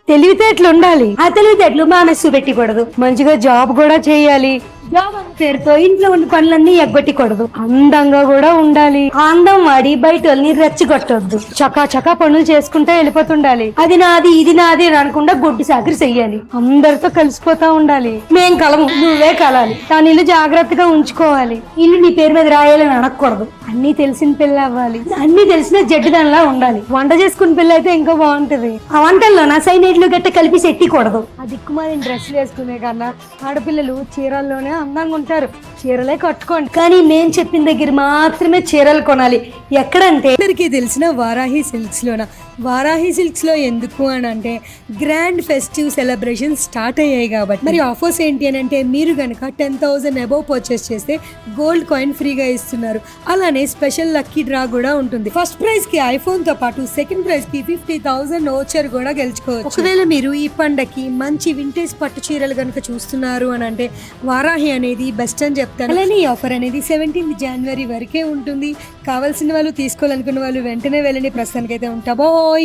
తెలివితేటలు ఉండాలి. ఆ తెలివితేటలు మనస్సు పెట్టకూడదు. మంచిగా జాబ్ కూడా చేయాలి. జాబ్ అనే పేరుతో ఇంట్లో ఉన్న పనులన్నీ ఎగ్గొట్టకూడదు. అందంగా కూడా ఉండాలి. ఆ అందం వాడి బయట వాళ్ళని రెచ్చగొట్టొద్దు. చకా చకా పనులు చేసుకుంటే వెళ్ళిపోతుండాలి. అది నాది ఇది నాది అని అనకుండా గొడ్డు సాకరి చెయ్యాలి. అందరితో కలిసిపోతా ఉండాలి. మేం కలము, నువ్వే కలాలి. దాని ఇల్లు జాగ్రత్తగా ఉంచుకోవాలి. ఇల్లు నీ పేరు మీద రాయాలని అనకూడదు. అన్ని తెలిసిన పిల్ల అవ్వాలి. అన్ని తెలిసిన జడ్డుదానిలా ఉండాలి. వంట చేసుకున్న పిల్ల అయితే ఇంకా బాగుంటది. ఆ వంటల్లో నా సైనైడ్లు గట్ట కలిపి సెట్టికూడదు. ఆ దిక్కుమాలిన డ్రెస్సులు వేసుకునే కన్నా ఆడపిల్లలు చీరల్లోనే అందంగా ఉంటారు. చీరలే కట్టుకోండి. కానీ మేం చెప్పిన దగ్గర మాత్రమే చీరలు కొనాలి. ఎక్కడంటే అందరికీ తెలిసిన వారాహి సిల్క్స్ లోన. వారాహి సిల్క్స్ లో ఎందుకు అని అంటే గ్రాండ్ ఫెస్టివ్ సెలబ్రేషన్ స్టార్ట్ అయ్యాయి కాబట్టి. మరి ఆఫర్స్ ఏంటి అని అంటే మీరు కనుక 10,000 అబౌవ్ పర్చేస్ చేస్తే గోల్డ్ కాయిన్ ఫ్రీగా ఇస్తున్నారు. అలానే స్పెషల్ లక్కీ డ్రా కూడా ఉంటుంది. ఫస్ట్ ప్రైజ్ కి ఐఫోన్ తో పాటు సెకండ్ ప్రైజ్ కి 50,000 ఓచర్ కూడా గెలుచుకోవచ్చు. ఒకవేళ మీరు ఈ పండగకి మంచి వింటేజ్ పట్టు చీరలు కనుక చూస్తున్నారు అని అంటే వారాహి అనేది బెస్ట్ అని చెప్తాను. అలానే ఈ ఆఫర్ అనేది 17 జనవరి వరకే ఉంటుంది. కావాల్సిన వాళ్ళు తీసుకోవాలనుకున్న వాళ్ళు వెంటనే వెళ్ళండి. ప్రస్తుతానికైతే ఉంటా. బాయ్.